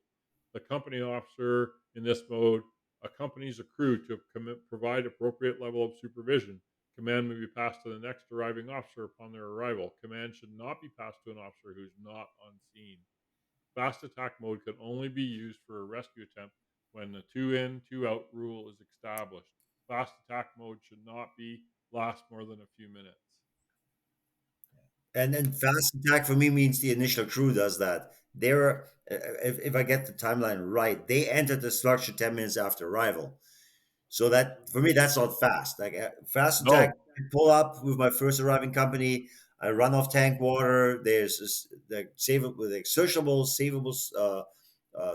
The company officer in this mode accompanies a crew to provide appropriate level of supervision. Command may be passed to the next arriving officer upon their arrival. Command should not be passed to an officer who's not on scene. Fast attack mode can only be used for a rescue attempt when the two in, two out rule is established. Fast attack mode should not be last more than a few minutes. And then fast attack for me means the initial crew does that. They're if I get the timeline right, they entered the structure 10 minutes after arrival. So that for me, that's not fast. Like fast attack, No, I pull up with my first arriving company. I run off tank water. There's the savable, with searchable, savable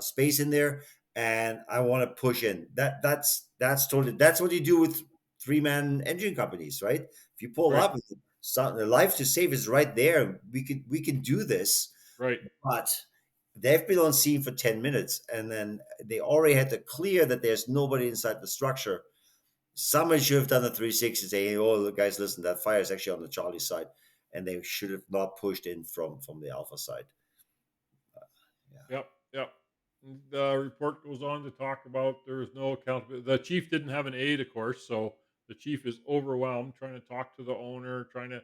space in there, and I want to push in. That's totally that's what you do with 3-man engine companies, right? If you pull right, up, the life to save is right there. We can do this, right, but they've been on scene for 10 minutes, and then they already had to clear that there's nobody inside the structure. Someone should have done a 360 saying, "Oh, guys, listen, that fire is actually on the Charlie side," and they should have not pushed in from the Alpha side. Yeah, yep, yep. The report goes on to talk about there was no accountability. The chief didn't have an aide, of course, so the chief is overwhelmed trying to talk to the owner, trying to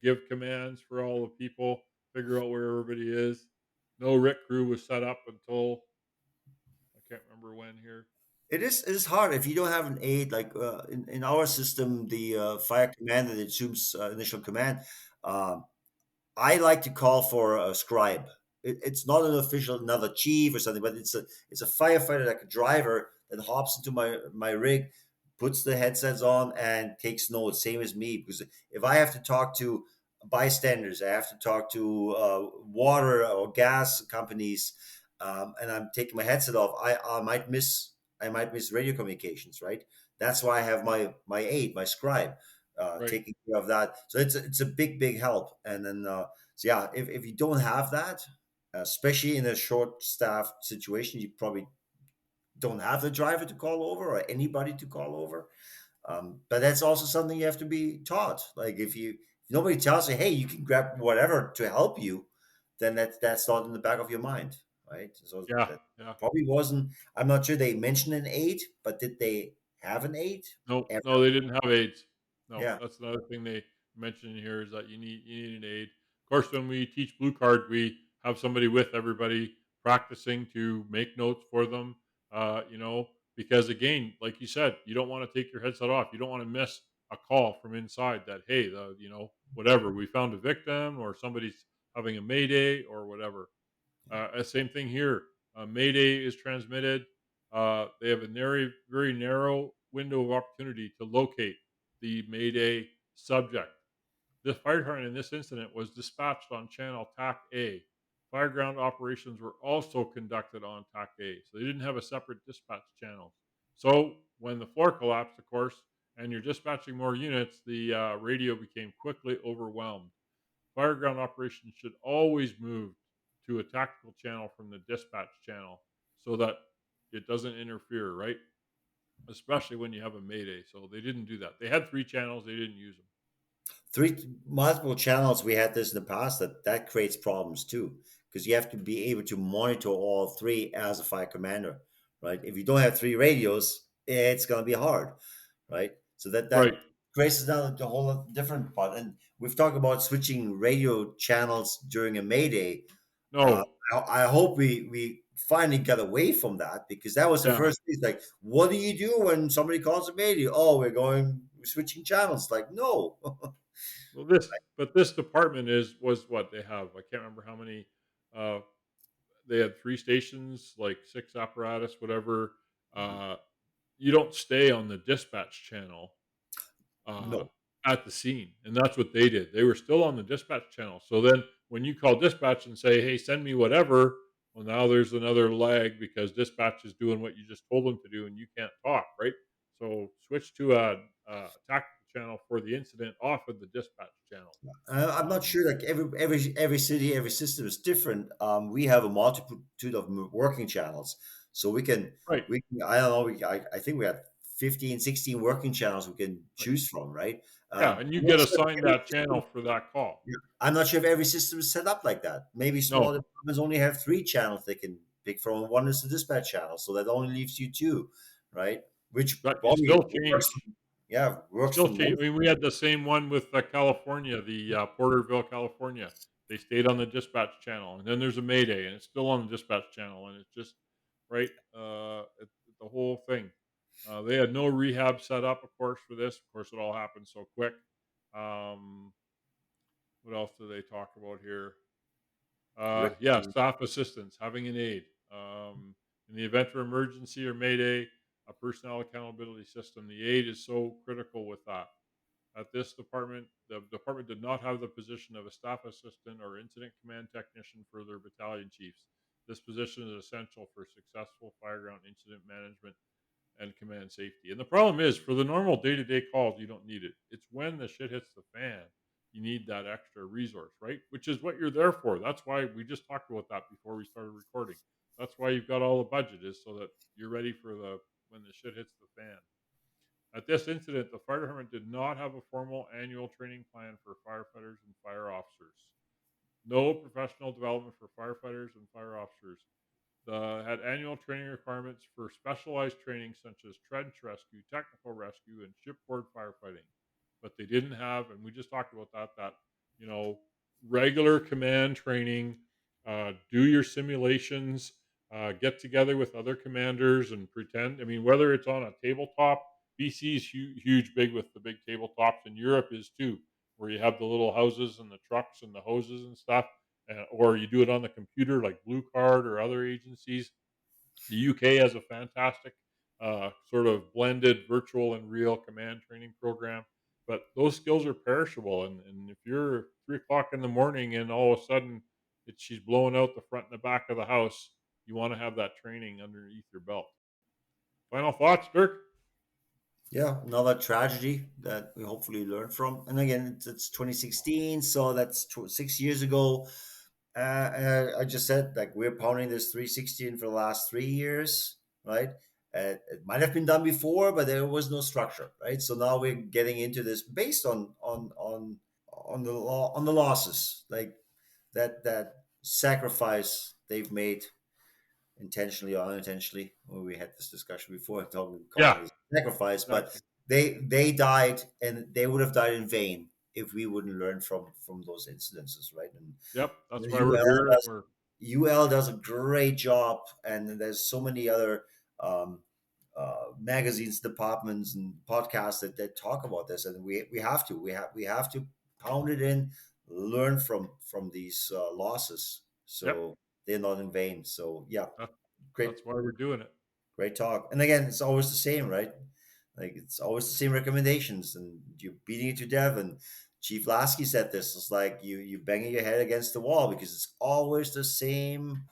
give commands for all the people, figure out where everybody is. No RIT crew was set up until I can't remember when here. it is hard if you don't have an aide. Like in our system, the fire commander that assumes initial command. Um, I like to call for a scribe. It's not an official, another chief or something, but it's a firefighter, like a driver that hops into my rig, puts the headsets on, and takes notes, same as me. Because if I have to talk to bystanders, I have to talk to water or gas companies, and I'm taking my headset off, I might miss radio communications, right? That's why I have my aide, my scribe, Right. taking care of that. So it's a big help. And then so yeah, if you don't have that, especially in a short staff situation, you probably don't have the driver to call over or anybody to call over. But that's also something you have to be taught. Like if nobody tells you, hey, you can grab whatever to help you, then that's not in the back of your mind, right? So Yeah, that yeah. probably wasn't. I'm not sure they mentioned an aid, but did they have an aid No, ever? no, they didn't have aides. No, Yeah. that's another thing they mentioned in here is that you need an aide. Of course, when we teach blue card, we have somebody with everybody practicing to make notes for them. Because again, like you said, you don't want to take your headset off. You don't want to miss a call from inside that hey, whatever, we found a victim or somebody's having a mayday or whatever. Same thing here. Mayday is transmitted. They have a very narrow window of opportunity to locate the Mayday subject. The fire department in this incident was dispatched on channel TAC A. Fireground operations were also conducted on TAC A, so they didn't have a separate dispatch channel. So when the floor collapsed, of course, and you're dispatching more units, the radio became quickly overwhelmed. Fireground operations should always move to a tactical channel from the dispatch channel so that it doesn't interfere, right? Especially when you have a mayday. So they didn't do that. They had three channels, they didn't use them. Three multiple channels, we had this in the past, that creates problems too, because you have to be able to monitor all three as a fire commander, right? If you don't have three radios, it's going to be hard, right? So that Right. creates another the whole different part. And we've talked about switching radio channels during a mayday. uh, No. I hope we finally got away from that because that was the Yeah. first thing. It's like, what do you do when somebody calls a media? Oh, we're switching channels. Like, no. Well, this department was what they have. I can't remember how many. Uh, they had 3 stations, like 6 apparatus, whatever. Uh, you don't stay on the dispatch channel uh, No. at the scene, and that's what they did. They were still on the dispatch channel. So then, when you call dispatch and say, "Hey, send me whatever," well, now there's another lag because dispatch is doing what you just told them to do, and you can't talk, right? So switch to a tactical channel for the incident off of the dispatch channel. I'm not Um, sure. Like every city, every system is different. We have a multitude of working channels, so right, I don't know. I think we have 15, 16 working channels we can right, choose from, right? yeah, I'm and you not get sure if assigned every that channel system, for that call. yeah, I'm not sure if every system is set up like that. Maybe No, small departments only have three channels they can pick from. One is the dispatch channel, so that only leaves you two, right? Which but you probably still works. change. Yeah, works Still for change. I most. mean, we had the same one with California, the Porterville, California. They stayed on the dispatch channel, and then there's a Mayday, and it's still on the dispatch channel, and it's just right. The whole thing. They had no rehab set up, of course, for this. Of course, it all happened so quick. Um, what else do they talk about here? Yeah, staff assistance, having an aide. In the event of emergency or mayday, a personnel accountability system. The aide is so critical with that. At this department, the department did not have the position of a staff assistant or incident command technician for their battalion chiefs. This position is essential for successful fireground incident management and command safety. And the problem is, for the normal day to day calls, you don't need it. It's when the shit hits the fan, you need that extra resource, right? Which is what you're there for. That's why we just talked about that before we started recording. That's why you've got all the budget is so that you're ready for the when the shit hits the fan. At this incident, the fire department did not have a formal annual training plan for firefighters and fire officers. No professional development for firefighters and fire officers. Had annual training requirements for specialized training such as trench rescue, technical rescue, and shipboard firefighting. But they didn't have, and we just talked about that, you know, regular command training, do your simulations, get together with other commanders and pretend. I mean, whether it's on a tabletop, BC is huge, big with the big tabletops, and Europe is too, where you have the little houses and the trucks and the hoses and stuff or you do it on the computer like Blue Card or other agencies. The UK has a fantastic sort of blended virtual and real command training program, but those skills are perishable. And if you're 3 o'clock in the morning and all of a sudden she's blowing out the front and the back of the house, you want to have that training underneath your belt. Final thoughts, Dirk? Yeah, another tragedy that we hopefully learn from. And again, it's 2016, so that's 6 years ago. I just said like we're pounding this 316 for the last 3 years, right? It might have been done before, but there was no structure, right? So now we're getting into this based on the law on the losses, like that sacrifice they've made intentionally or unintentionally. Well, we had this discussion before, talking calling Yeah, it a sacrifice, but exactly. they died, and they would have died in vain if we wouldn't learn from those incidences, right? And Yep, that's why the we're here, and we're UL does a great job, and there's so many other um, magazines, departments, and podcasts that talk about this, and we have to pound it in, learn from these losses, yep. so they're not in vain. So yeah, That, great, that's why we're doing it. great talk. And again, it's always the same, right? Like it's always the same recommendations, and you're beating it to death. And Chief Lasky said this: it's like you banging your head against the wall because it's always the same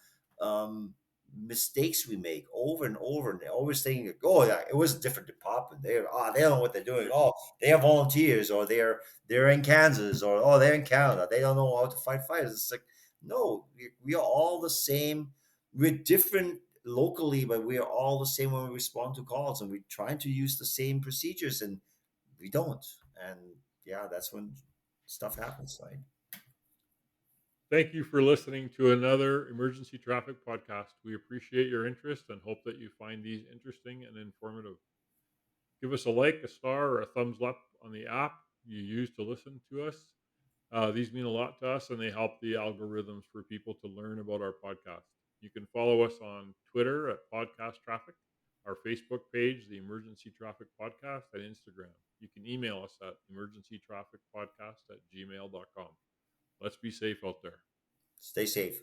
um, mistakes we make over and over, and always thinking, "Oh, yeah, it was a different department. They don't know what they're doing. Oh, they are volunteers, or they're in Kansas, or oh, they're in Canada. They don't know how to fight fires." It's like no, we are all the same. We're different locally, but we are all the same when we respond to calls, and we're trying to use the same procedures, and we don't. And yeah, that's when stuff happens, right? Thank you for listening to another emergency traffic podcast. We appreciate your interest and hope that you find these interesting and informative. Give us a like, a star, or a thumbs up on the app you use to listen to us. These mean a lot to us and they help the algorithms for people to learn about our podcast. You can follow us on Twitter at Podcast Traffic, our Facebook page, the Emergency Traffic Podcast, and Instagram. You can email us at emergencytrafficpodcast@gmail.com. Let's be safe out there. Stay safe.